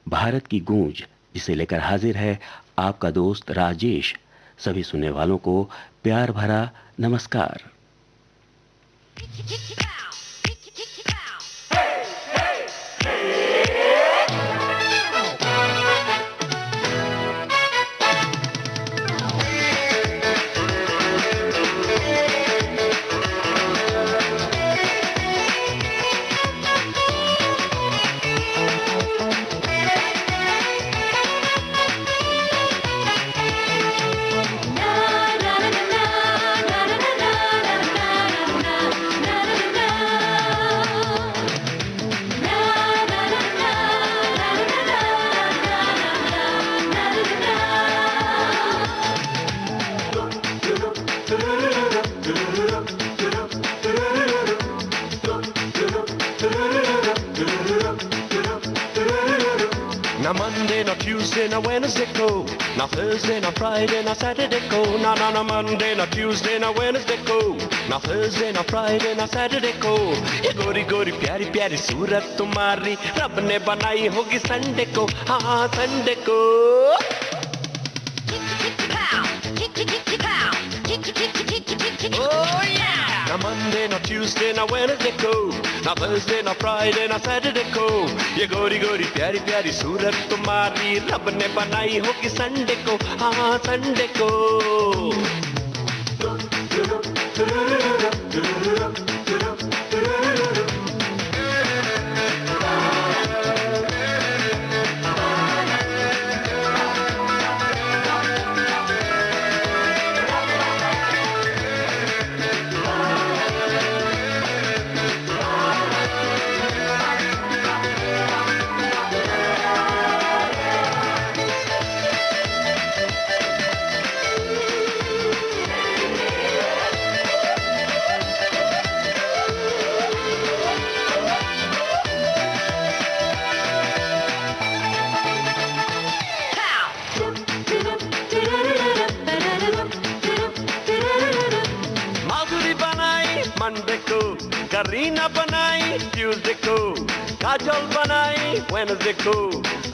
भारत की गूंज, जिसे लेकर हाजिर है आपका दोस्त राजेश। सभी सुनने वालों को प्यार भरा नमस्कार। Now Monday, now Tuesday, now Wednesday go. Now Thursday, now Friday, now Saturday go. Now Monday, now Tuesday, now Wednesday go. Now Thursday, now Friday, now Saturday go. ये गोरी गोरी प्यारी प्यारी सूरत तुम्हारी रब ने बनाई होगी संडे को, हाँ संडे को। Oh yeah! Now Monday, now Tuesday, now Wednesday go. Now Thursday, now Friday, now Saturday go. ये गोरी गोरी प्यारी प्यारी सूरत तुम्हारी रब ने बनाई होगी संडे को, हाँ संडे को। मंडे को, करीना बनाई ट्यूसडे को, काजल बनाई वेडनेसडे को,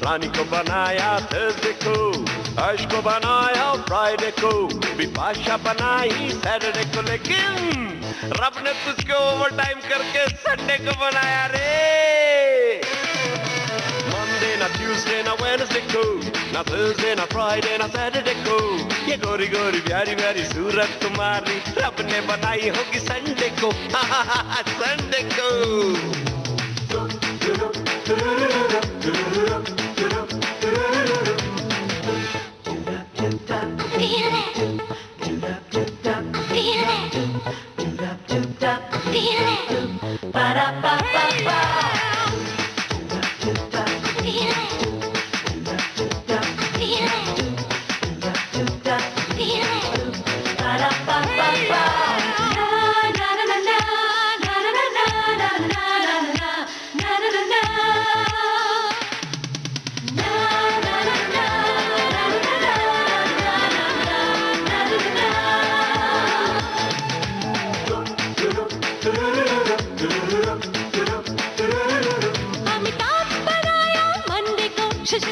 रानी को बनाया थर्सडे को, अर्श को बनाया फ्राइडे को, बिपाशा बनाई सैटरडे को, लेकिन रब ने तुझको ओवर टाइम करके संडे को बनाया रे। Monday, ना Tuesday, ना Wednesday को, ना Thursday, ना Friday, ना Saturday को, ये गोरी गोरी प्यारी प्यारी सूरत तुम्हारी रब ने बनाई होगी संडे को, संडे को।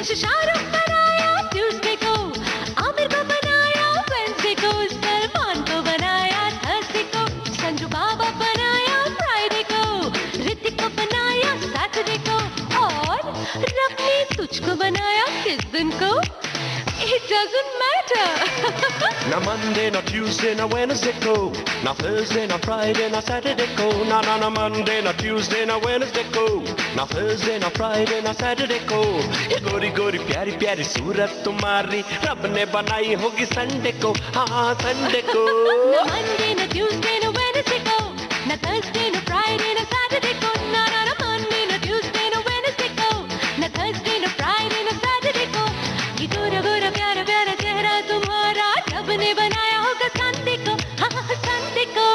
शाहरुख बनाया ट्यूसडे को, आमिर को बनाया वेडनेसडे को, सलमान को बनाया थर्सडे को, संजू बाबा बनाया फ्राइडे को, ऋतिक को बनाया सैटरडे को, और रब ने तुझको बनाया किस दिन को? It doesn't matter. Now Monday, now Tuesday, now Wednesday go. Now Thursday, now Friday, now Saturday go. Now Monday, now Tuesday, now Wednesday go. Now Thursday, now Friday, now Saturday go. ये गोरी गोरी प्यारी प्यारी सूरत तुम्हारी रब ने बनाई होगी संडे को, हाँ संडे को। Now Monday, now Tuesday, now Wednesday go. Now Thursday, now Friday, now Saturday go. Now Monday, now Tuesday, now Wednesday go. Now Thursday, now Friday, now Saturday go. ये गोरा गोरा प्यारा प्यारा चेहरा तुम्हारा रब ने बनाया होगा संडे को, हाँ संडे को।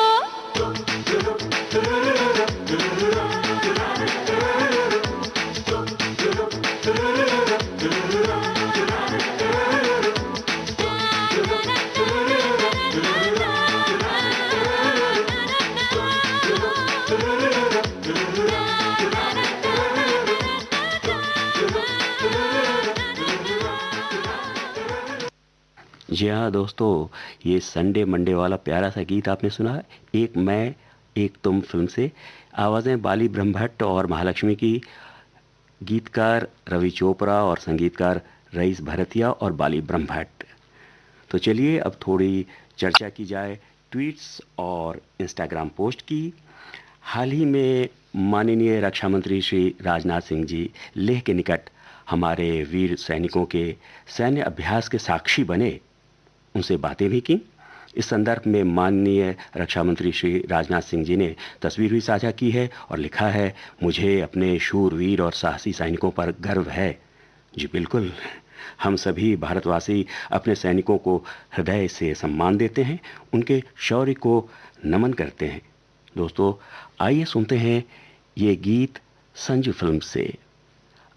जी हाँ दोस्तों, ये संडे मंडे वाला प्यारा सा गीत आपने सुना है, एक मैं एक तुम फिल्म से। आवाज़ें बाली ब्रह्मभट्ट और महालक्ष्मी की, गीतकार रवि चोपड़ा और संगीतकार रईस भरतिया और बाली ब्रह्मभट्ट। तो चलिए अब थोड़ी चर्चा की जाए ट्वीट्स और इंस्टाग्राम पोस्ट की। हाल ही में माननीय रक्षा मंत्री श्री राजनाथ सिंह जी लेह के निकट हमारे वीर सैनिकों के सैन्य अभ्यास के साक्षी बने, उनसे बातें भी की। इस संदर्भ में माननीय रक्षा मंत्री श्री राजनाथ सिंह जी ने तस्वीर भी साझा की है और लिखा है, मुझे अपने शूरवीर और साहसी सैनिकों पर गर्व है। जी बिल्कुल, हम सभी भारतवासी अपने सैनिकों को हृदय से सम्मान देते हैं, उनके शौर्य को नमन करते हैं। दोस्तों आइए सुनते हैं ये गीत संजू फिल्म से।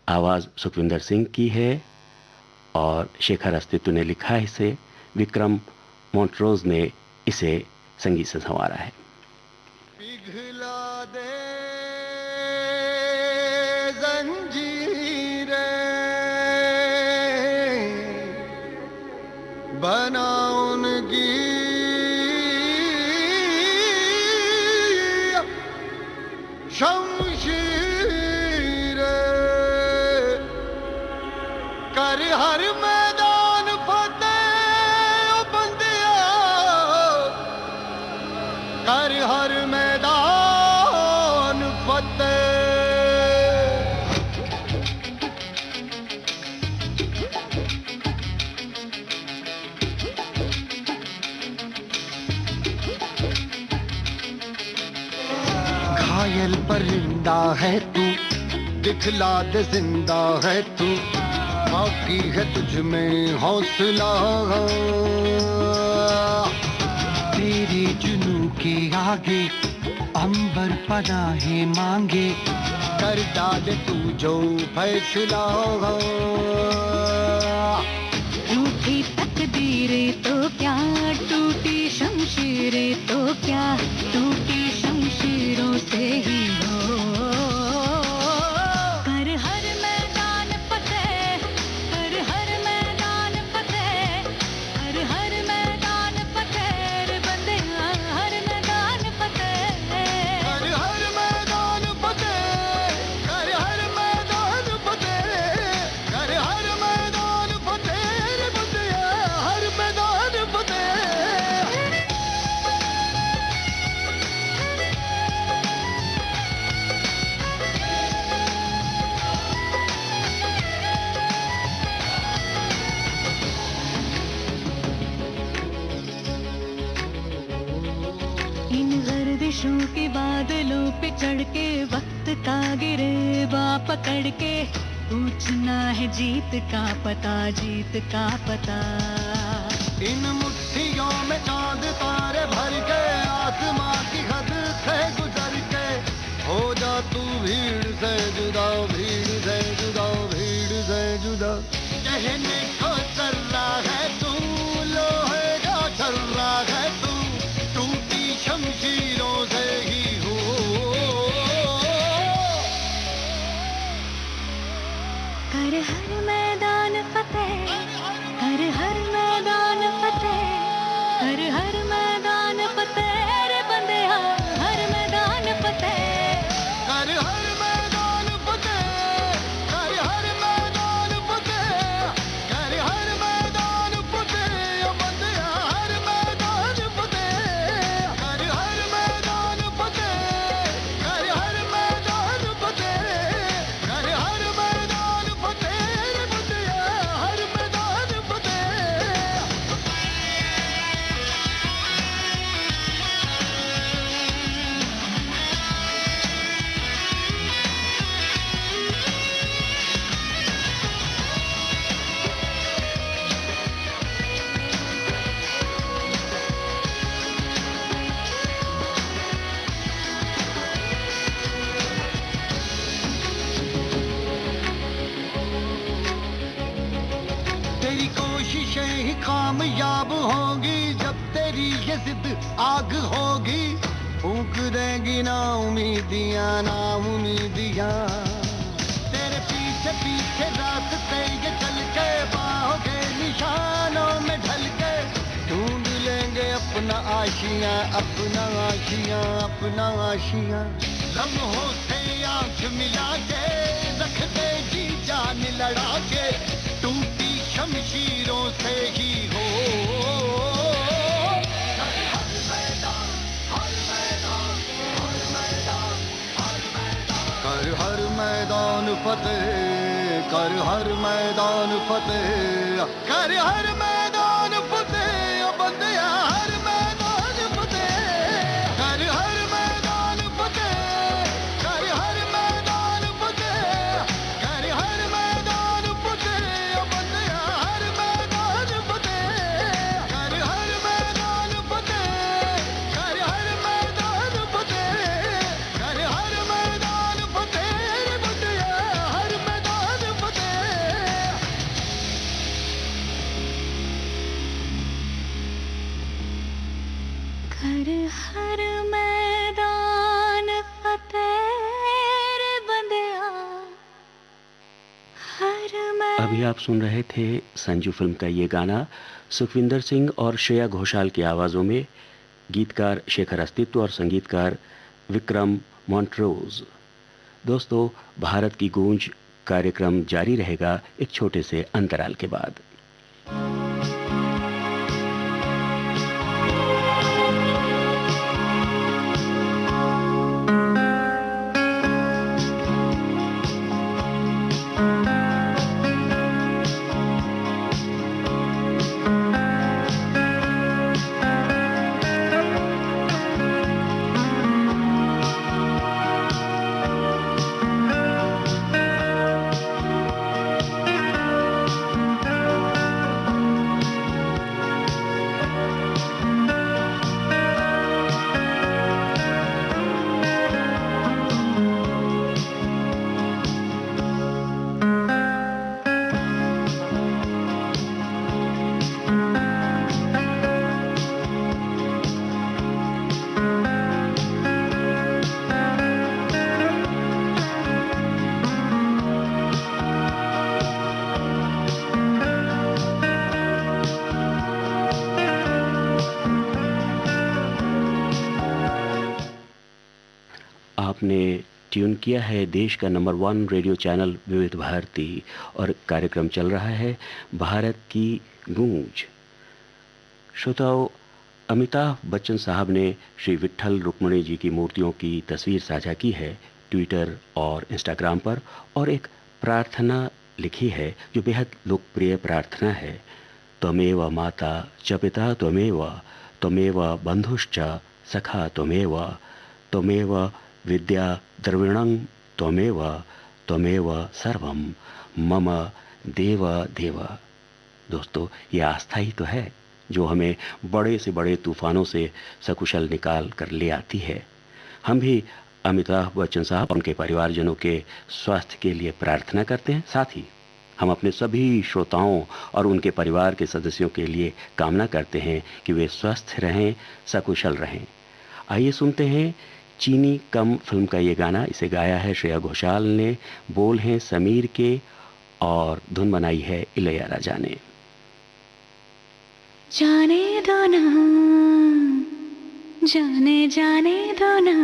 आवाज़ सुखविंदर सिंह की है और शेखर अस्तित्व ने लिखा है इसे। विक्रम मोंट्रोज ने इसे संगीत से संवारा है। पिघला दे जंजीरें, बना उनकी शमशीरें, कर हर मैदान फतेह ओ बंदिया, कर हर मैदान फतेह। घायल परिंदा है तू, दिखला दे जिंदा है तू, बाकी है तुझ में हौसला। तेरे जुनू के आगे अंबर पनाहे मांगे, कर डाले तू जो फैसला। रूठी तकदीरें तो क्या, टूटी शमशीरें तो क्या, टूटी शमशीरों से ही हो। कर हर मैदान फतेह, कर हर मैदान फतेह, कर हर मैदान फतेह रे बंदिया, हर मैदान फतेह। कर हर मैदान फतेह, कर हर मैदान फतेह, कर हर मैदान फतेह रे बंदिया, हर मैदान फतेह। इन गर्दिशों के बादलों पे चढ़ के वक्त का गिरे पकड़ के, पूछना है जीत का पता, जीत का पता। इन मुट्ठियों में चांद तारे भर के, आसमां की हद से गुजर के, हो जा तू भीड़ से जुदा, भीड़ से जुदा, भीड़ से जुदा। कहने को चल रहा है तू, लोहे का चल रहा है तू, टूटी शमशीरों से ही हो। कर हर मैदान फतेह, कर हर मैदान फतेह, कर हर मैदान फतेह रे बंदिया, हर मैदान फतेह। कर हर मैदान फतेह, कर हर मैदान फतेह, कर हर मैदान फतेह ओ बंदिया, हर मैदान फतेह। कर हर मैदान फतेह, कर हर मैदान फतेह, कर हर मैदान फतेह रे बंदिया, हर मैदान फतेह। तेरी कोशिशें ही कामयाब होंगी, जब तेरी ये जिद आग होगी, फूंक देंगी ना उम्मीदियां, ना उम्मीदियां। तेरे पीछे पीछे रास्ते ये चल के, बाहों के निशानों में ढल के, आशियां अपना आशियां अपना आशियां लम्हों से आंख मिला के रख दे जी जान लड़ा के टूटी शमशीरों से ही हो कर हर मैदान फतेह कर हर मैदान फतेह कर हर मैदान फतेह ओ बंदिया हर मैदान फतेह कर हर मैदान फतेह कर हर मैदान फतेह कर हर मैदान फतेह ओ बंदिया हर मैदान फतेह कर हर मैदान फतेह कर हर मैदान फतेह कर हर मैदान फतेह बंदिया हर मैदान फतेह कर हर मैदान फतेह रे बंदिया हर अभी आप सुन रहे थे संजू फिल्म का ये गाना सुखविंदर सिंह और श्रेया घोषाल की आवाज़ों में, गीतकार शेखर अस्तित्व और संगीतकार विक्रम मॉन्ट्रोज। दोस्तों, भारत की गूंज कार्यक्रम जारी रहेगा एक छोटे से अंतराल के बाद। आपने ट्यून किया है देश का नंबर 1 रेडियो चैनल विविध भारती और कार्यक्रम चल रहा है भारत की गूंज। श्रोताओं, अमिताभ बच्चन साहब ने श्री विट्ठल रुक्मिणी जी की मूर्तियों की तस्वीर साझा की है ट्विटर और इंस्टाग्राम पर, और एक प्रार्थना लिखी है जो बेहद लोकप्रिय प्रार्थना है। त्वमेव माता च पिता त्वमेव त्वमेव बंधुश्च सखा त्वमेव त्वमेव विद्या द्रविणं त्वमेव त्वमेव सर्वं मम देव देव। दोस्तों, ये आस्था ही तो है जो हमें बड़े से बड़े तूफानों से सकुशल निकाल कर ले आती है। हम भी अमिताभ बच्चन साहब उनके परिवारजनों के स्वास्थ्य के लिए प्रार्थना करते हैं। साथ ही हम अपने सभी श्रोताओं और उनके परिवार के सदस्यों के लिए कामना करते हैं कि वे स्वस्थ रहें, सकुशल रहें। आइए सुनते हैं चीनी कम फिल्म का ये गाना। इसे गाया है श्रेया घोषाल ने, बोल हैं समीर के और धुन बनाई है इलैयाराजा ने। जाने दो ना, जाने जाने दो ना,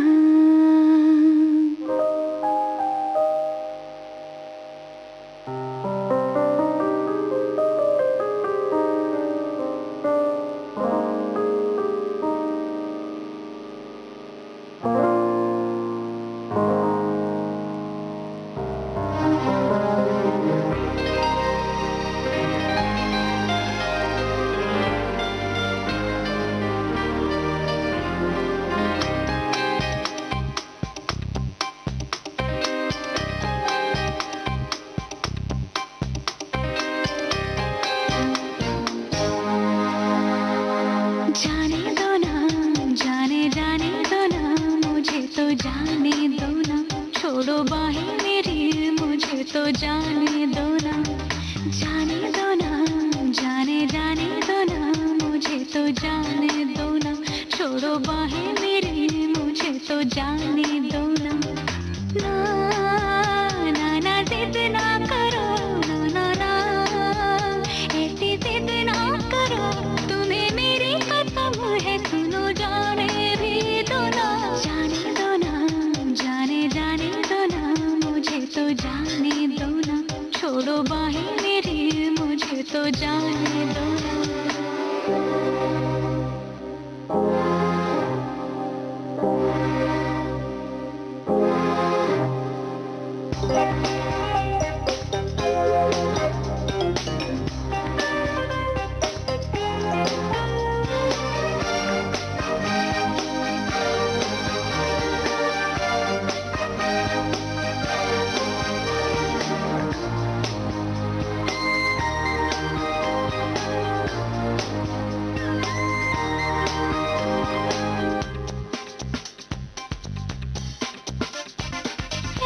छोड़ो बाहें मेरी, मुझे तो जाने दो।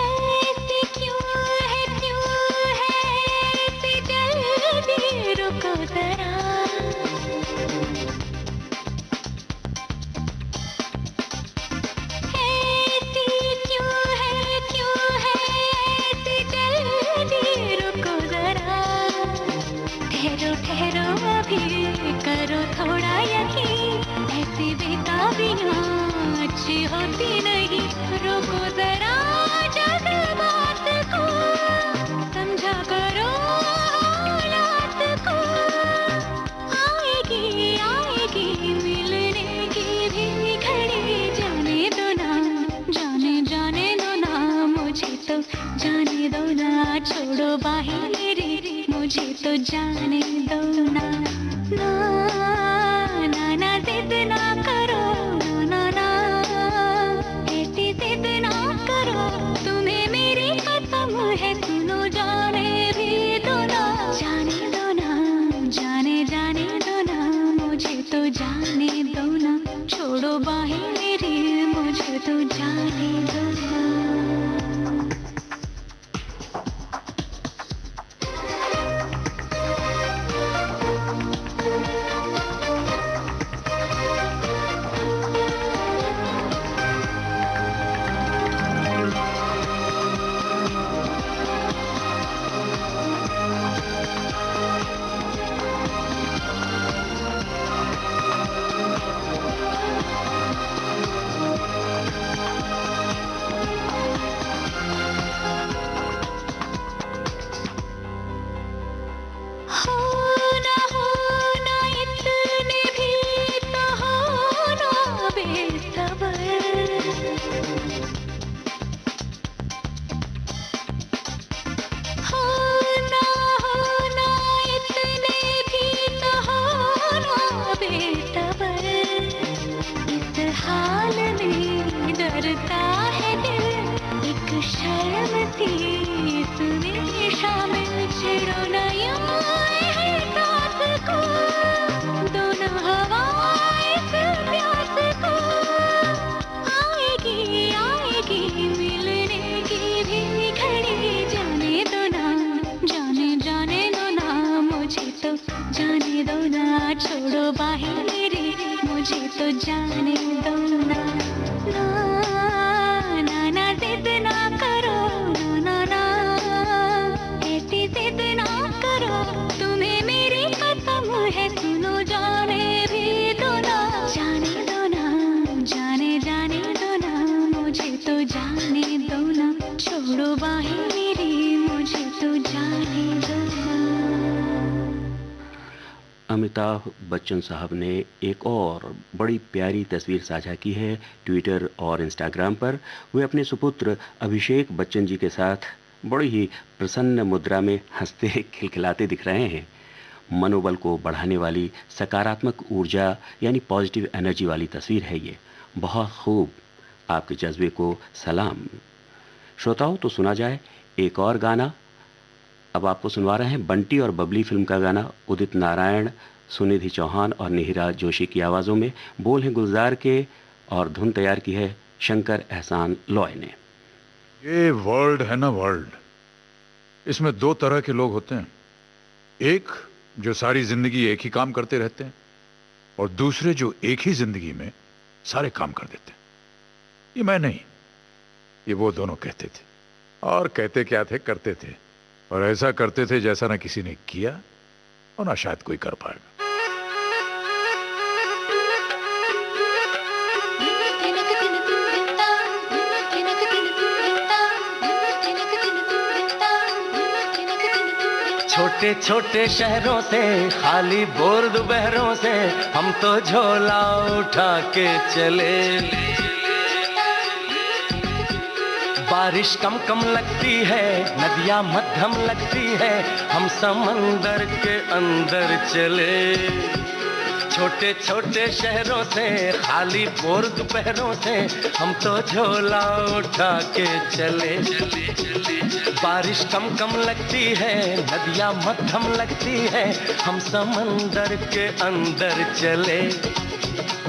ऐसे क्यों है ऐसे जल्दी रुको जरा। ऐसी क्यों है ऐसे जल्दी रुको जरा। ठहरो ठहरो अभी करो थोड़ा यकीन, ऐसी बेताबियां अच्छी होती नहीं। रुको जरा जज्बात को, समझा करो हालात को। आएगी मिलने की भी घड़ी, जाने दो ना जाने दो ना, मुझे तो जाने दो ना। छोड़ो बाहें मेरी, मुझे तो जाने दो ना। ना ना ना जिद ना करो, ना ना ऐसी जिद ना करो। तुम्हें मेरी कसम है सुनो, जाने भी दो ना। जाने दो ना जाने दो ना, मुझे तो जाने दो ना। छोड़ो बाहें मेरी, मुझे तो जाने दो ना। होना इतने भी तो होना बेसबर। होना इतने भी तो होना बेसबर। इस हाल में डरता है दिल, एक शर्म सी इसमें शामिल। छेड़ो ना यूं एहसास को, दो ना हवा इस प्यास को। आएगी मिलने की भी घड़ी, जाने दो ना जाने दो ना, मुझे तो जाने दो ना। छोड़ो बाहें मेरी, मुझे तो जाने दो ना। ना ना जिद ना करो, ना ना ऐसी जिद ना करो। तुम्हें मेरी कसम है सुनो, जाने भी दो ना। जाने दो ना जाने दो ना, मुझे तो जाने दो ना। छोड़ो बाहें मेरी, मुझे तो जाने दो ना। अमिताभ बच्चन साहब ने एक और बड़ी प्यारी तस्वीर साझा की है ट्विटर और इंस्टाग्राम पर। वे अपने सुपुत्र अभिषेक बच्चन जी के साथ बड़ी ही प्रसन्न मुद्रा में हंसते खिलखिलाते दिख रहे हैं। मनोबल को बढ़ाने वाली सकारात्मक ऊर्जा यानी पॉजिटिव एनर्जी वाली तस्वीर है ये। बहुत खूब, आपके जज्बे को सलाम। श्रोताओं, तो सुना जाए एक और गाना। अब आपको सुनवा रहे हैं बंटी और बबली फिल्म का गाना। उदित नारायण, सुनिधि चौहान और निहिरा जोशी की आवाज़ों में। बोल हैं गुलजार के और धुन तैयार की है शंकर एहसान लॉय ने। ये वर्ल्ड है ना, वर्ल्ड, इसमें दो तरह के लोग होते हैं। एक जो सारी जिंदगी एक ही काम करते रहते हैं, और दूसरे जो एक ही जिंदगी में सारे काम कर देते हैं। ये मैं नहीं, ये वो दोनों कहते थे। और कहते क्या थे, करते थे। और ऐसा करते थे जैसा ना किसी ने किया और ना शायद कोई कर पाएगा। छोटे छोटे शहरों से खाली बोर दोपहरों से हम तो झोला उठा के चले। बारिश कम कम लगती है, नदियाँ मध्यम लगती है, हम समंदर के अंदर चले। छोटे छोटे शहरों से खाली बोर दोपहरों से हम तो झोला उठा के चले। बारिश कम कम लगती है, नदियाँ मध्यम लगती है, हम समंदर के अंदर चले।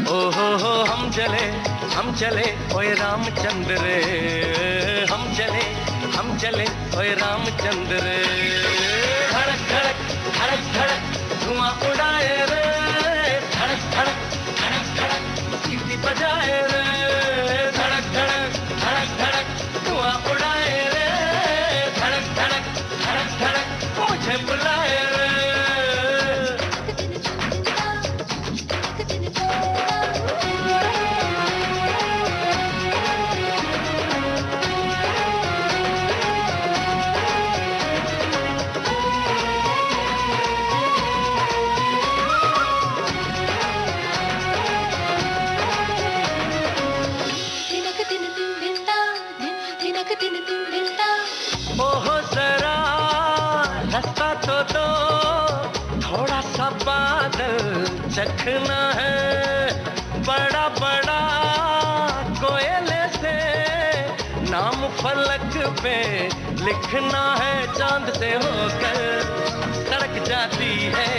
ओ हो हम चले ओए रामचंद्र रे, हम चले ओए रामचंद्र रे। धड़क धड़क धड़क धड़क धुआं उड़ाए रे, धड़क धड़क धड़क धड़क सीटी बजाए रे। धड़क धड़क धड़क धड़क धुआं उड़ाए रे, धड़क धड़क धड़क धड़क मुझे बुलाए रे। ओहो जरा रास्ता तो दो, थोड़ा सा बादल चखना है। बड़ा बड़ा कोयले से नाम फलक पे लिखना है। चांद से होकर सड़क जाती है,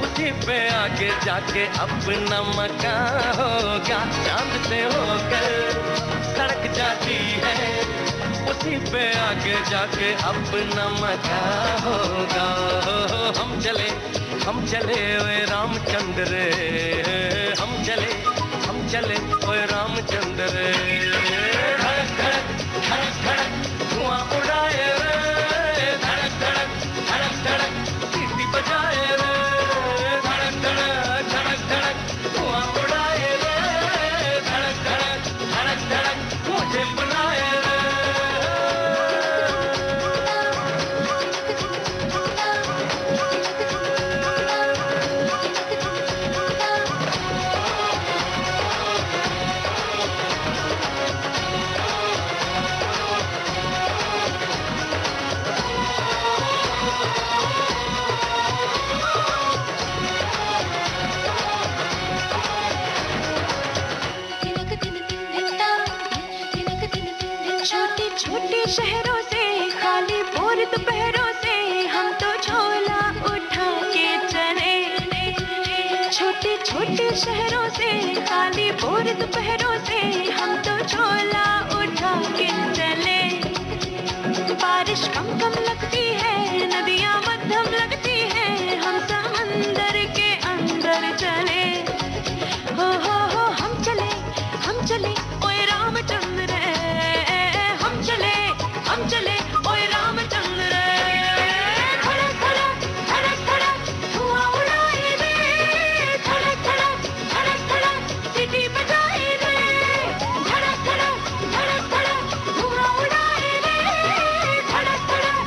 उसी पे आगे जाके अपना मकान होगा। चांद से होकर सड़क जाती है, उसी पे आगे जाके अपना मकान होगा। हम चले ओए रामचंद्र रे, हम चले ओए रामचंद्र रे। धड़क धड़क धड़क धड़क धुआं उड़ाए रे, धड़क धड़क धड़क धड़क सीटी बजाए रे। धड़क धड़क धड़क धड़क धुआं उड़ाए रे, धड़क धड़क धड़क धड़क मुझे बुलाए रे। छोटे छोटे शहरों से खाली बोर दोपहरों से हम तो झोला उठा के चले। छोटे छोटे शहरों से खाली बोर दोपहरों से हम तो झोला उठा के चले। बारिश कम कम लगती है, नदियाँ मध्यम लगती है, हम समंदर के अंदर चले। हो हम चले ओए रामचंद्र रे, हम चले ओए रामचंद्र रे। धड़क धड़क धड़क धड़क धुआं उड़ाए रे, धड़क धड़क धड़क धड़क सीटी बजाए रे। धड़क धड़क धड़क धड़क धुआं उड़ाए रे, धड़क धड़क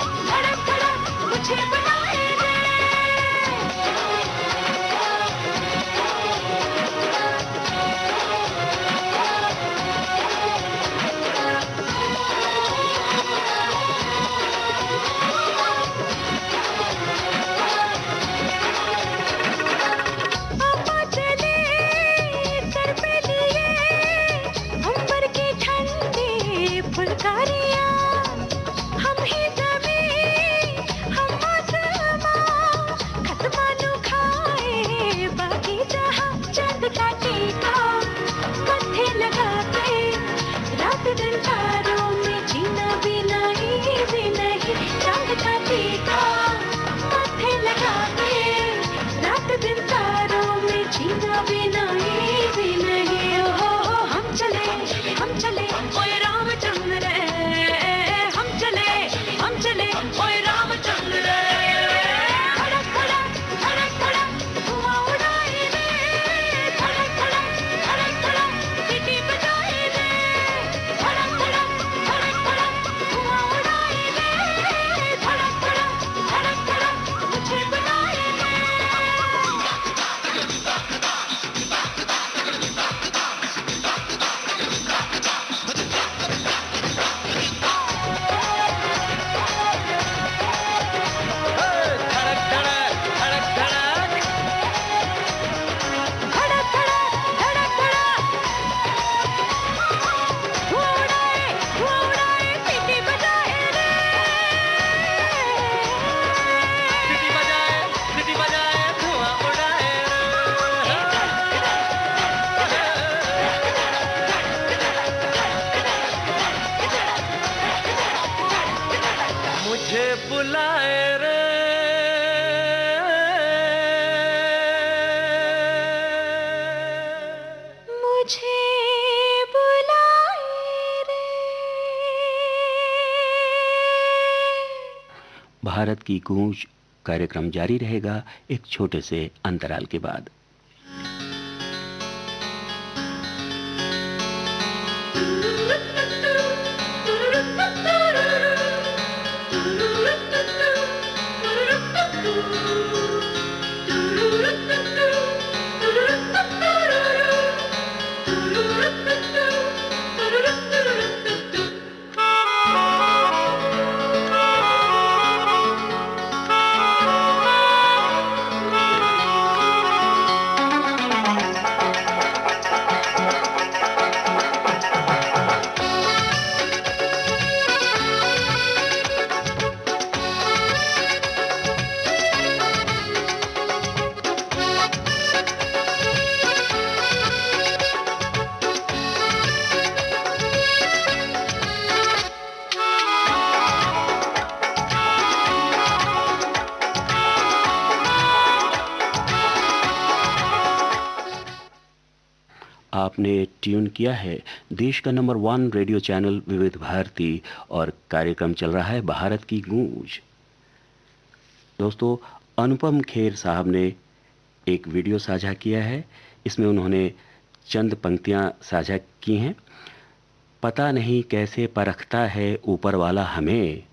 भारत की गूंज कार्यक्रम जारी रहेगा एक छोटे से अंतराल के बाद। आपने ट्यून किया है देश का नंबर 1 रेडियो चैनल विविध भारती और कार्यक्रम चल रहा है भारत की गूंज। दोस्तों, अनुपम खेर साहब ने एक वीडियो साझा किया है। इसमें उन्होंने चंद पंक्तियां साझा की हैं। पता नहीं कैसे परखता है ऊपर वाला हमें,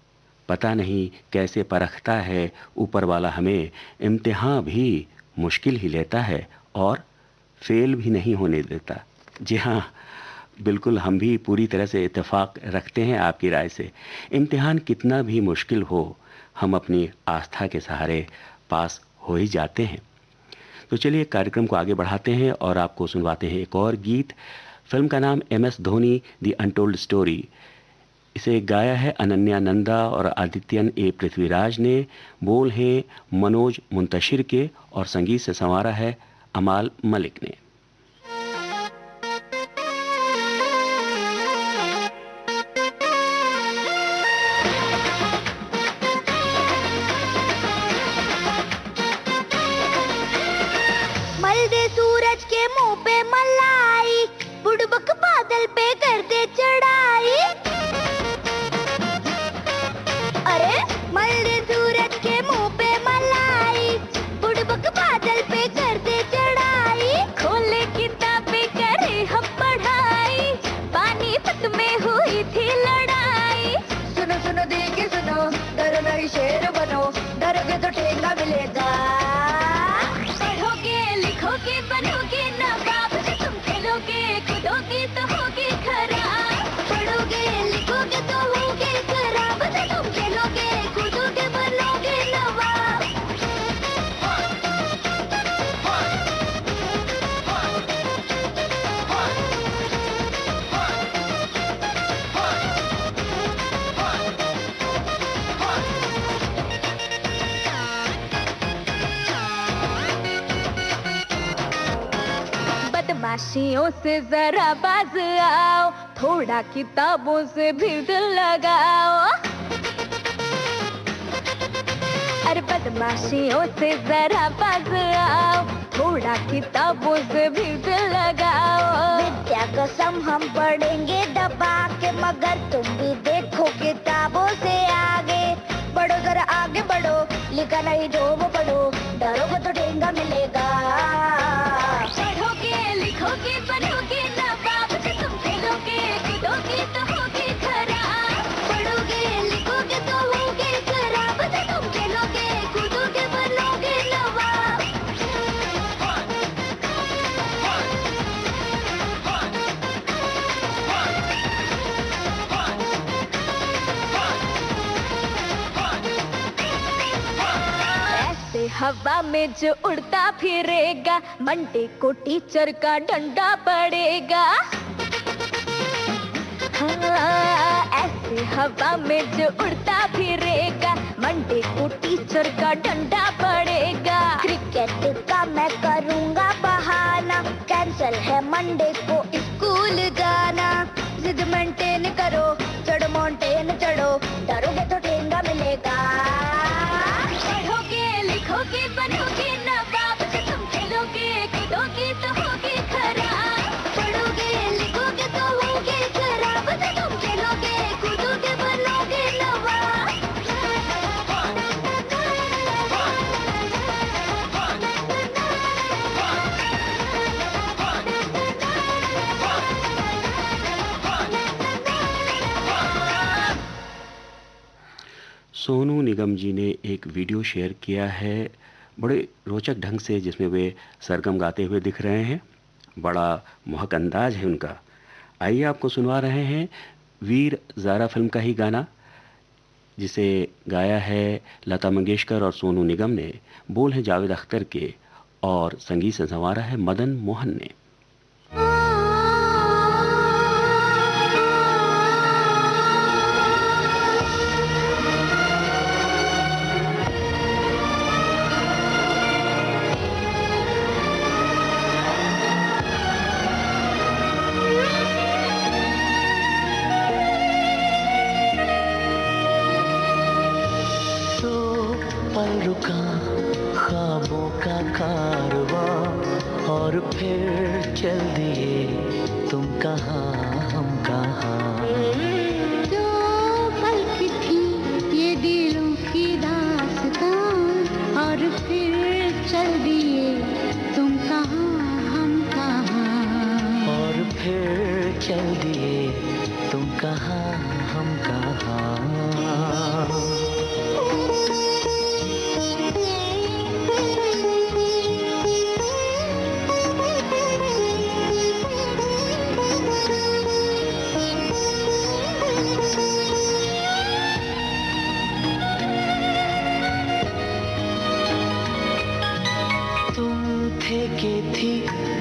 पता नहीं कैसे परखता है ऊपर वाला हमें, इम्तिहान भी मुश्किल ही लेता है और फेल भी नहीं होने देता। जी हाँ, बिल्कुल हम भी पूरी तरह से इत्तेफाक रखते हैं आपकी राय से। इम्तिहान कितना भी मुश्किल हो, हम अपनी आस्था के सहारे पास हो ही जाते हैं। तो चलिए कार्यक्रम को आगे बढ़ाते हैं और आपको सुनवाते हैं एक और गीत। फिल्म का नाम MS Dhoni the untold story. इसे गाया है अनन्या नंदा और आदित्यन ए पृथ्वीराज ने। बोल हैं मनोज मुंतशिर के और संगीत से संवारा है अमाल मलिक ने। मल दे सूरज के मुंह पे मलाई, बुड़बक बादल पे कर दे चढ़ाई। अरे मल दे सूरज के मुंह पे मलाई, बुड़बक बादल पे कर दे चढ़ाई। खोले किताबें करे हम पढ़ाई, पानीपत में हुई थी लड़ाई। सुनो सुनो दिल के सुनो, डरो नहीं शेर बनो, डरोगे तो ठेंगा मिलेगा। पढ़ोगे लिखोगे बनोगे नवाब, तुम खेलोगे कूदोगे तो होगे खराब। पढ़ोगे लिखोगे तो होगे खराब, तुम खेलोगे कूदोगे बनोगे नवाब। बदमाशियों से जरा बाज आओ, थोड़ा किताबों से भी दिल लगाओ। अरे बदमाशियों से जरा बाज आओ, थोड़ा किताबों से भी दिल लगाओ। विद्या कसम हम पढ़ेंगे दबा के, मगर तुम भी देखो किताबों से आगे बढ़ो। जरा आगे बढ़ो, लिखा नहीं जो वो पढ़ो, डरोगे तो ठेंगा मिलेगा। पढ़ोगे लिखोगे बनोगे नवाब, तुम खेलोगे कूदोगे तो होगे खराब। पढ़ोगे लिखोगे तो होगे खराब, तुम खेलोगे कूदोगे बनोगे नवाब। ऐसे हवा में जो उड़ता फिरेगा, मंडे को टीचर का डंडा पड़ेगा। हाँ, ऐसे हवा में जो उड़ता फिरेगा, मंडे को टीचर का डंडा पड़ेगा। क्रिकेट का मैं करूँगा बहाना, कैंसल है मंडे को स्कूल जाना। जिद मेंटेन करो, चढ़ो माउंटेन चढ़ो, डरोगे तो ठेंगा मिलेगा। पढ़ोगे लिखोगे बनोगे नवाब, तुम खेलोगे कूदोगे तो होगे खराब। पढ़ोगे लिखोगे तो होगे खराब, तुम खेलोगे कूदोगे बनोगे नवाब। सोनू निगम जी ने एक वीडियो शेयर किया है बड़े रोचक ढंग से, जिसमें वे सरगम गाते हुए दिख रहे हैं। बड़ा मोहक अंदाज है उनका। आइए आपको सुनवा रहे हैं वीर ज़ारा फिल्म का ही गाना, जिसे गाया है लता मंगेशकर और सोनू निगम ने। बोल हैं जावेद अख्तर के और संगीत से संवारा है मदन मोहन ने। ख्वाबों का कारवां और फिर चल दिए तुम कहाँ हम कहाँ। दो पल की थी ये दिलों की दास्तां और फिर चल दिए तुम कहाँ हम कहाँ। और फिर चल दिए तुम कहाँ हम कहाँ।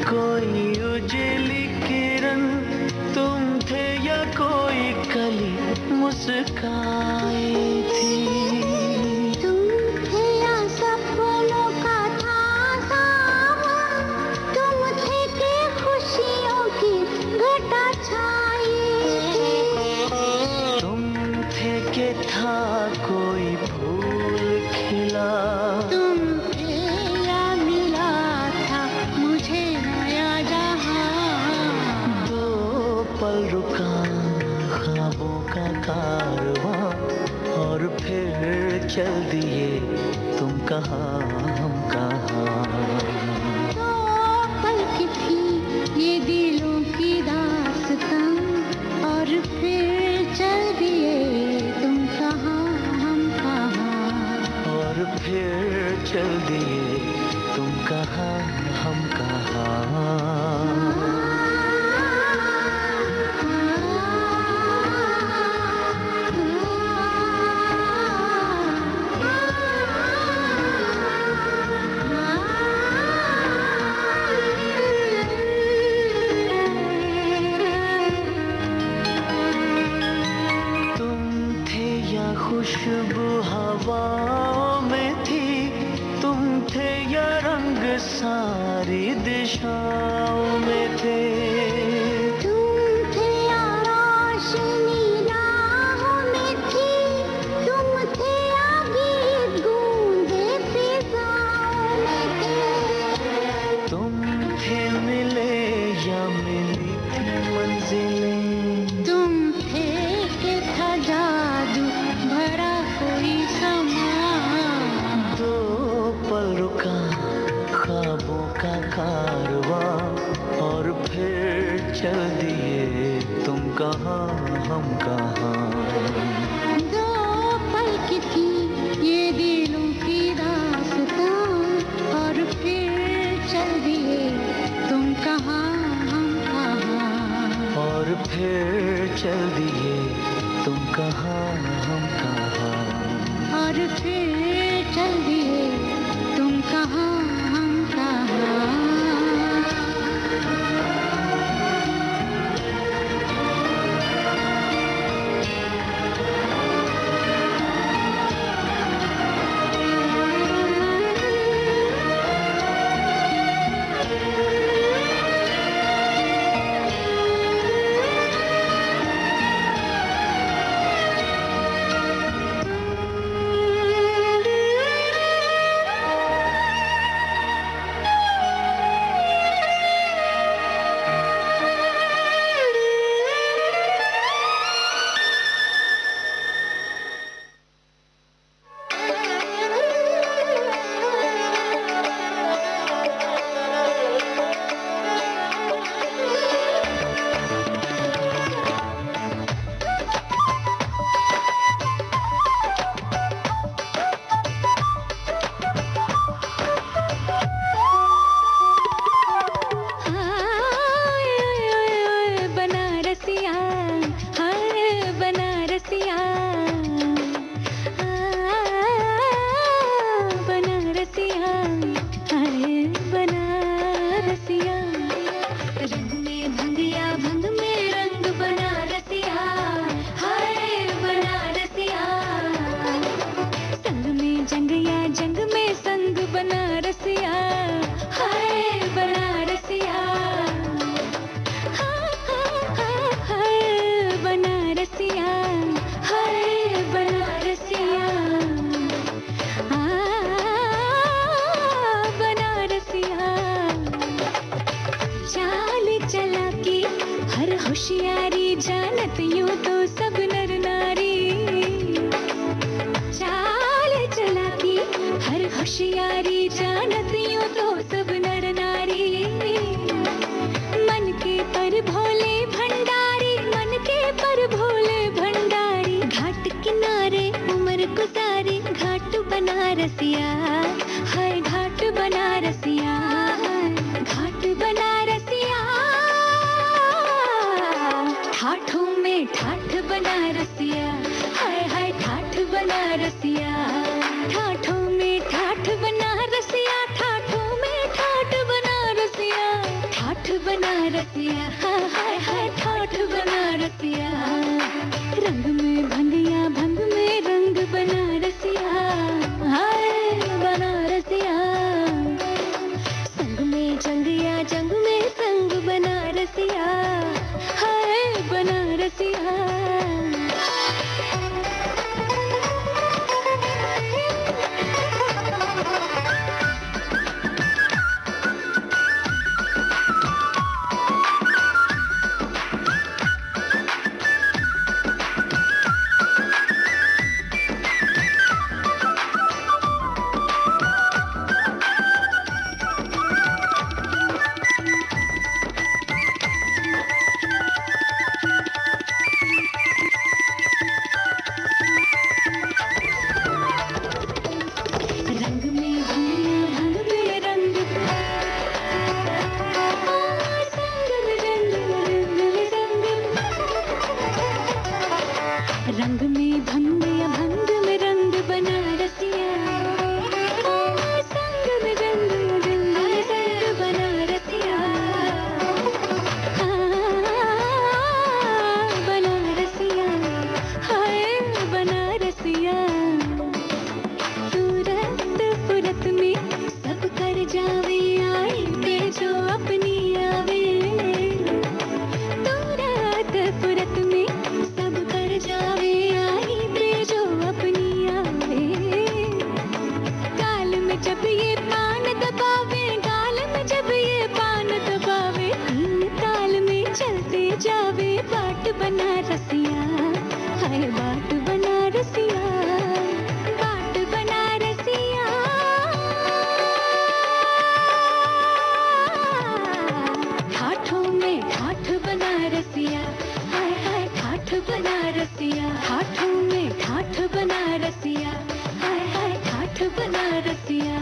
कोई उजली किरण तुम थे या कोई कली मुस्काई थी। तुम थे या सपनों का था सावन, तुम थे कि खुशियों की घटा छाई। तुम थे कि था कोई फूल खिला। पल रुका ख्वाबों का कारवां और फिर चल दिए तुम कहाँ हम कहाँ। दो पल की थी ये दिलों की दास्तां और फिर चल दिए तुम कहाँ हम कहाँ। और फिर चल दिए तुम कहाँ हम कहाँ। खुशबू हवाओं में थी तुम थे या रंग सारी दिशाओं में थे। तुम थे या रोशनी राहों में थी, तुम थे या गीत गूंजे फिजाओं में थे। तुम थे मिले या मिली थी मंजिलें। तुम थे कि था जादू भरा कोई समा। दो पल रुका ख्वाबों का कारवां और फिर चल दिए तुम कहाँ हम कहाँ। दो पल की थी ये दिलों की दास्तां और फिर चल दिए तुम कहाँ हम कहाँ। और फिर चल दिए तुम कहाँ हम कहाँ। और फिर चल दिए तुम कहाँ हम कहाँ। रसिया, रंग में भंगिया भंग में रंग बना रसिया, हाय बना रसिया, संग में जंगिया जंग में संग बना रसिया, हाय बना रसिया, हाय बना रसिया, हाय बना रसिया, बनारसिया। चाल चला के हर होशियारी जानत यूं तो सब नर नारी, चाल चला के हर होशियारी जानत यूं तो सब नर नारी, मन के पर भोले भंडारी, मन के पर भोले भंडारी, घाट किनारे उम्र गुजारी, घाट बनारसिया, हाय घाट बनारसिया, घाट बनारसिया, ठाठों में ठाठ बनारसिया, हाय हाय ठाठ बनारसिया, ठाठों में ठाठ बनारसिया, ठाठों में ठाठ बनारसिया, ठाठ बनारसिया, हाय हाय ठाठ बनारसिया, रंग में भंगिया भंग में रंग बनारसिया, हाय बनारसिया, संग में जंगिया जंग में संग बनारसिया, हाय बनारसिया। रंग में भंगिया भंग में रंग, संग में रंग में संग, रंग में भंगिया भंग में रंग बनारसिया, संग में रंग में संग बनारसिया, बनारसिया, हाय बनारसिया, सूरत फुरत में सब कर जावे आई पे जो अपनी आवे, सूरत फुरत में सब कर जावे आई पे जो अपनी आवे, गाल में जब ये पान दबावे, गाल में जब ये पान दबावे, तीन ताल में चलते जावे, बाट बनारसिया, हाय बाट बनारसिया, बाट बनारसिया, ठाठों में ठाठ बनारसिया, हाय हाय ठाठ बनारसिया, ठाठों में ठाठ बनारसिया, हाय हाय ठाठ बनारसिया,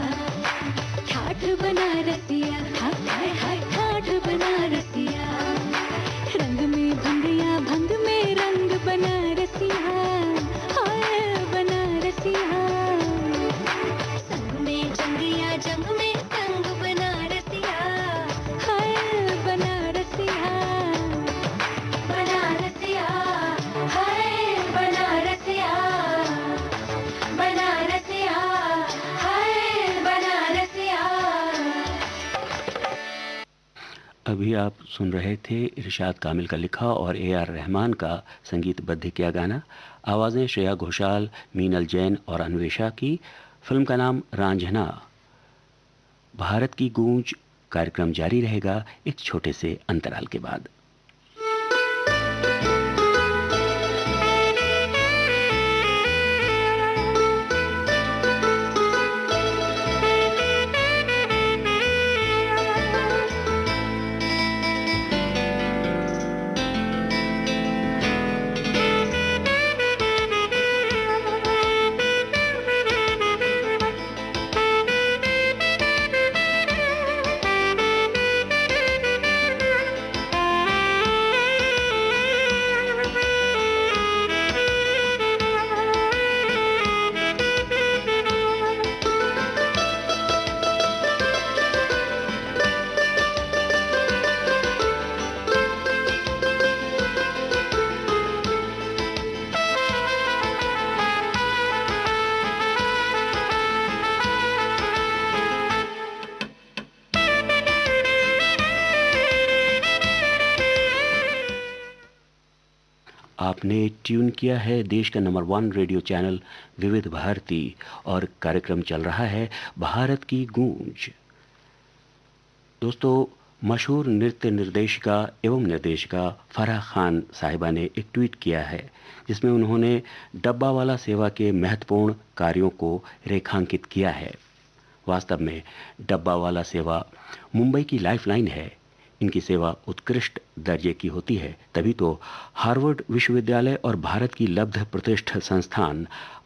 ठाठ बनारसिया, हाय हाय ठाठ बनारसिया, रंग में भंगिया भंग में रंग बनारसिया, हाय बनारसिया, संग में जंगिया जंग में संग बनारसिया, हाय बनारसिया, बनारसिया, हाय बनारसिया, बनारसिया, हाय बनारसिया। अभी आप सुन रहे थे इरशाद कामिल का लिखा और ए.आर. रहमान का संगीतबद्ध किया गाना। आवाज़ें श्रेया घोषाल, मीनल जैन और अन्वेषा की। फिल्म का नाम रांझना। भारत की गूंज कार्यक्रम जारी रहेगा एक छोटे से अंतराल के बाद। रा आपने ट्यून किया है देश का नंबर 1 रेडियो चैनल विविध भारती और कार्यक्रम चल रहा है भारत की गूंज। दोस्तों, मशहूर नृत्य निर्देशिका एवं निर्देशिका फराह खान साहिबा ने एक ट्वीट किया है जिसमें उन्होंने डब्बावाला सेवा के महत्वपूर्ण कार्यों को रेखांकित किया है। वास्तव में डब्बावाला सेवा मुंबई की लाइफलाइन है। इनकी सेवा उत्कृष्ट दर्जे की होती है, तभी तो हार्वर्ड विश्वविद्यालय और भारत की लब्ध प्रतिष्ठित संस्थान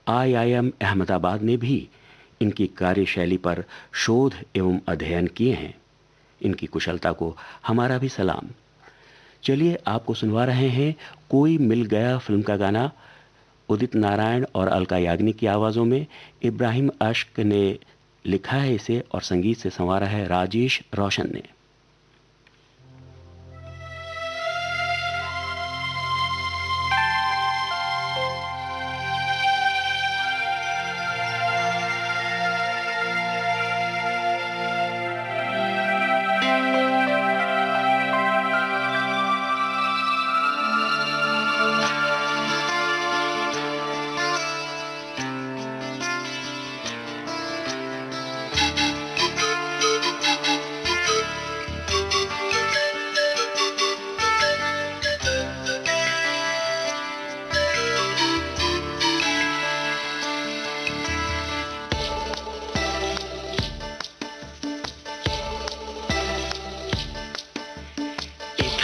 IIM अहमदाबाद ने भी इनकी कार्यशैली पर शोध एवं अध्ययन किए हैं। इनकी कुशलता को हमारा भी सलाम। चलिए आपको सुनवा रहे हैं कोई मिल गया फिल्म का गाना। उदित नारायण और अलका याग्निक की आवाज़ों में इब्राहिम अश्क ने लिखा है इसे और संगीत से संवारा है राजेश रोशन ने।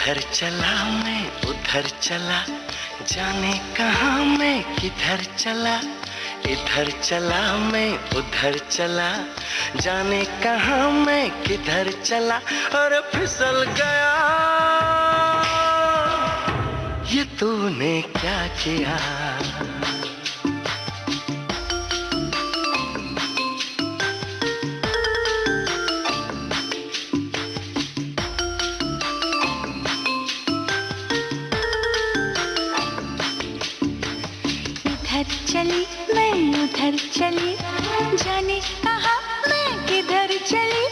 इधर चला मैं उधर चला, जाने कहाँ मैं किधर चला। इधर चला मैं उधर चला, जाने कहाँ मैं किधर चला। और फिसल गया, ये तूने क्या किया। चली मैं उधर चली, जाने कहाँ मैं किधर चली।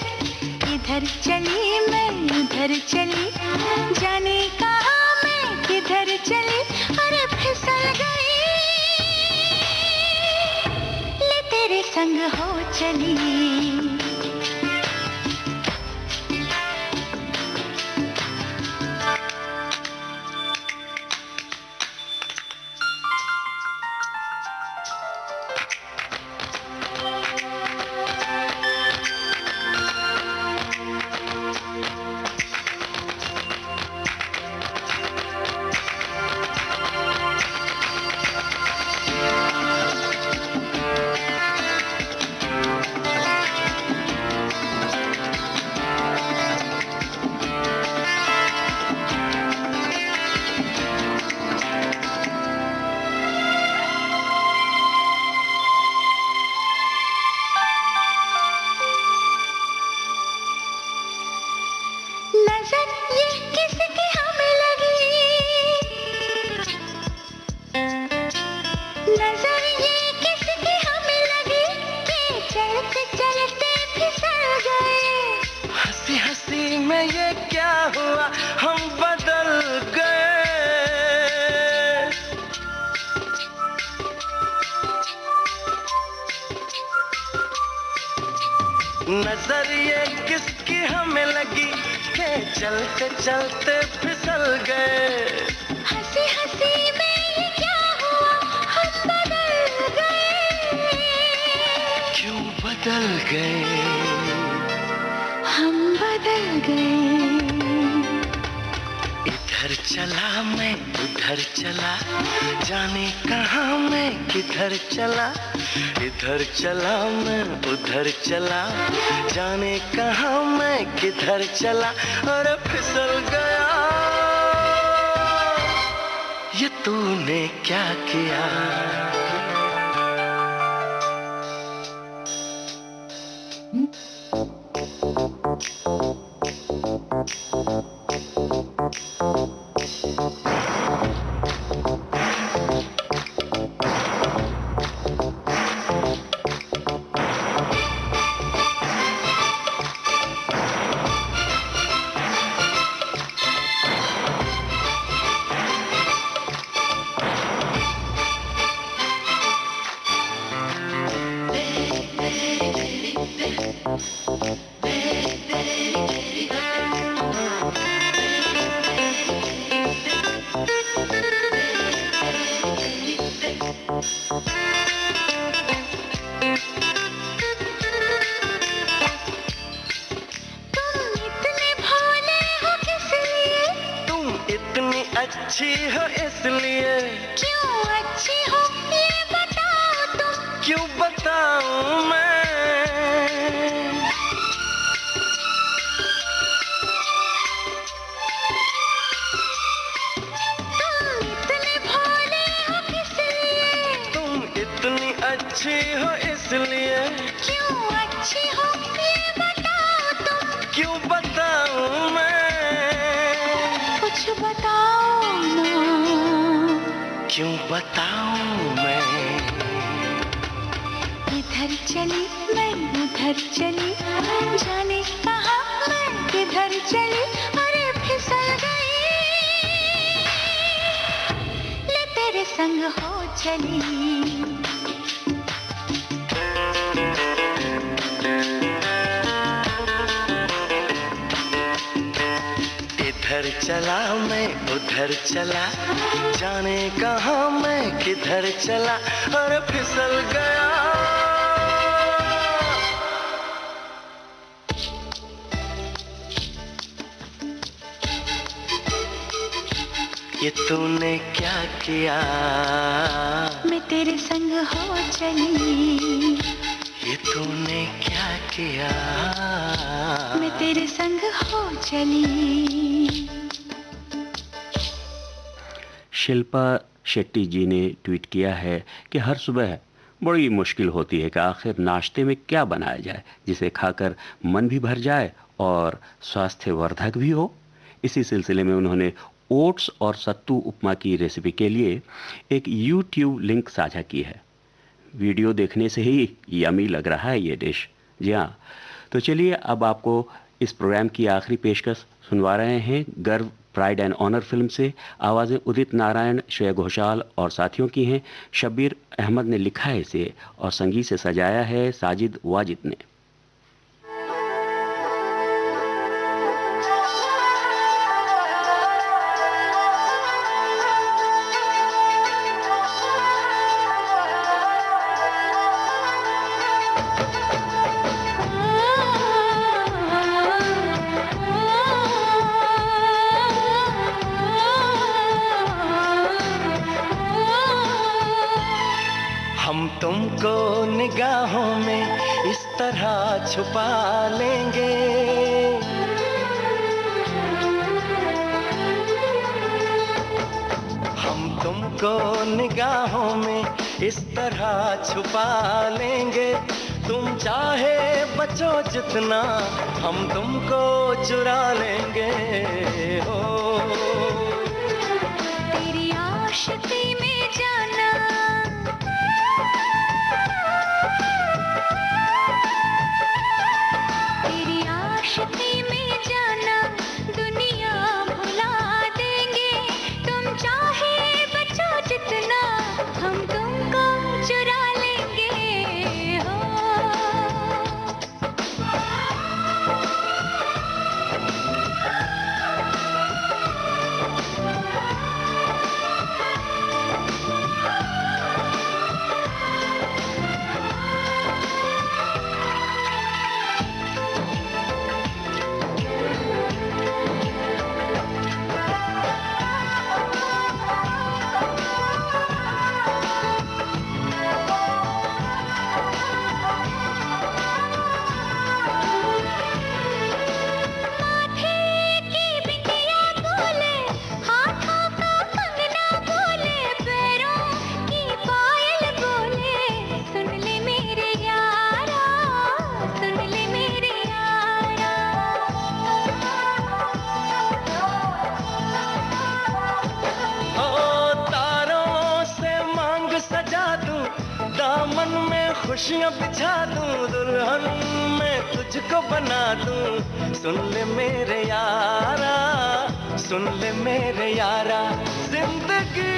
इधर चली मैं उधर चली, जाने कहाँ मैं किधर चली। अरे फिसल गई, ले तेरे संग हो चली। नजर ये किसकी हमें लगी के चलते चलते फिसल गए। हंसी हंसी में ये क्या हुआ, हम बदल गए। क्यों बदल गए, हम बदल गए। इधर चला मैं उधर चला, जाने कहाँ मैं किधर चला। इधर चला मैं उधर चला, जाने कहाँ मैं किधर चला। और फिसल गया, ये तूने क्या किया। अच्छी हो इसलिए। क्यों अच्छी हो ये बताओ तुम। क्यों बताऊं मैं? तुम इतने भोले हो किस लिए? तुम इतनी अच्छी हो इसलिए। क्यों अच्छी हो ये बताओ तुम। क्यों बताऊं मैं? कुछ बताओ ना। क्यों बताऊं मैं? इधर चली मैं उधर चली, जाने कहाँ मैं किधर चली, अरे फिसल गई, ले तेरे संग हो चली। इधर चला मैं उधर चला, जाने कहाँ मैं किधर चला, और फिसल गया। ये तूने क्या किया? मैं तेरे संग हो चली। ये तूने क्या किया? मैं तेरे संग हो चली। शिल्पा शेट्टी जी ने ट्वीट किया है कि हर सुबह बड़ी मुश्किल होती है कि आखिर नाश्ते में क्या बनाया जाए जिसे खाकर मन भी भर जाए और स्वास्थ्यवर्धक भी हो। इसी सिलसिले में उन्होंने ओट्स और सत्तू उपमा की रेसिपी के लिए एक यूट्यूब लिंक साझा की है। वीडियो देखने से ही यमी लग रहा है ये डिश। जी हाँ, तो चलिए अब आपको इस प्रोग्राम की आखिरी पेशकश सुनवा रहे हैं। गर्व प्राइड एंड ऑनर फिल्म से आवाज़ें उदित नारायण, श्रेया घोषाल और साथियों की हैं। शब्बीर अहमद ने लिखा है इसे और संगीत से सजाया है साजिद वाजिद ने। हम तुमको निगाहों में इस तरह छुपा लेंगे, हम तुमको निगाहों में इस तरह छुपा लेंगे। तुम चाहे बचो जितना, हम तुमको चुरा लेंगे। हो तेरी आशिकी में जाना, तेरी आशिकी में जाना, दुनिया भुला देंगे। तुम चाहे बचो जितना, हम तुमको चुरा लेंगे। हो खुशियाँ बिछा दूं, दुल्हन मैं तुझको बना दूं। सुन ले मेरे यारा, सुन ले मेरे यारा, जिंदगी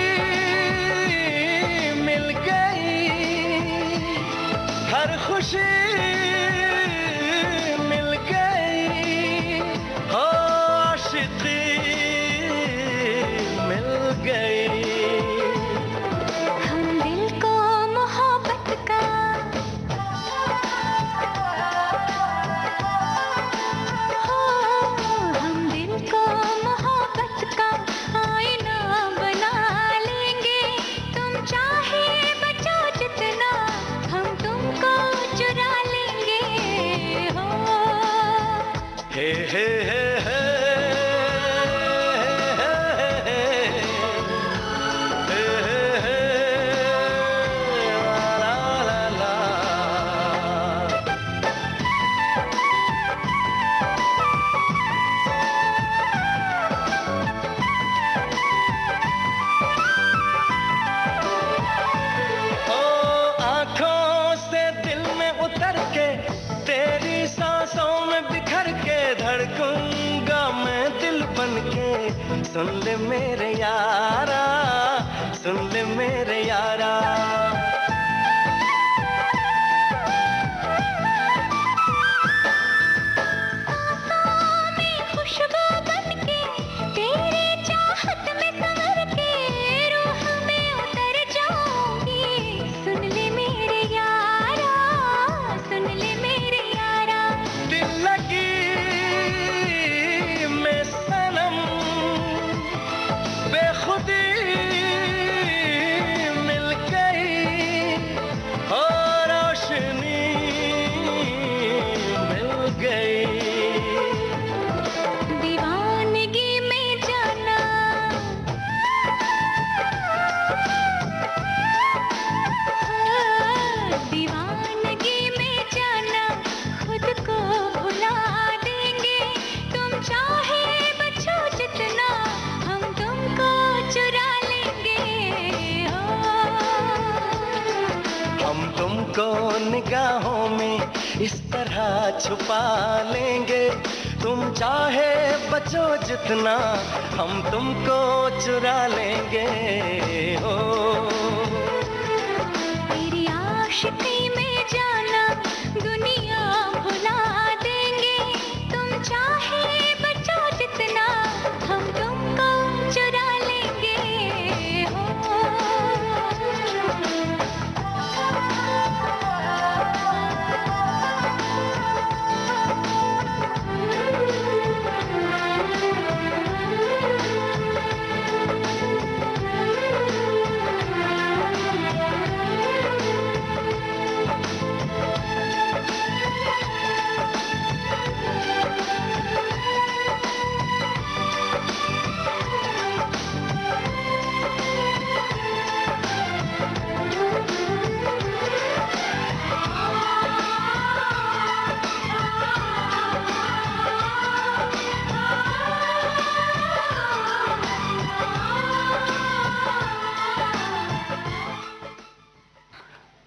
मिल गई, हर खुशी हे हे हे हे धड़कूंगा मैं दिल बनके सुन ले मेरे यारा सुन ले मेरे यारा खुशबू बनके तेरे चाहत में संवर के रूह में उतर जाऊंगी सुन ले मेरे यारा सुन ले मेरे यारा दिल लगी बेखुदी मिल गई और रोशनी मिल गई दीवानगी में जाना दीवानगी में जाना खुद को भुला देंगे तुम चाहे बचो जितना हम तुमको चुरा लेंगे हम तुमको निगाहों में इस तरह छुपा लेंगे तुम चाहे बचो जितना हम तुमको चुरा लेंगे हो तेरी आशिकी में जाना दुनिया भुला देंगे तुम चाहे बचो जितना हम तुमको चुरा लेंगे हो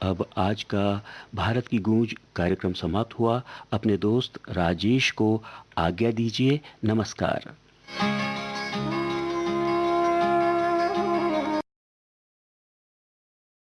अब आज का भारत की गूंज कार्यक्रम समाप्त हुआ। अपने दोस्त राजेश को आज्ञा दीजिए। नमस्कार।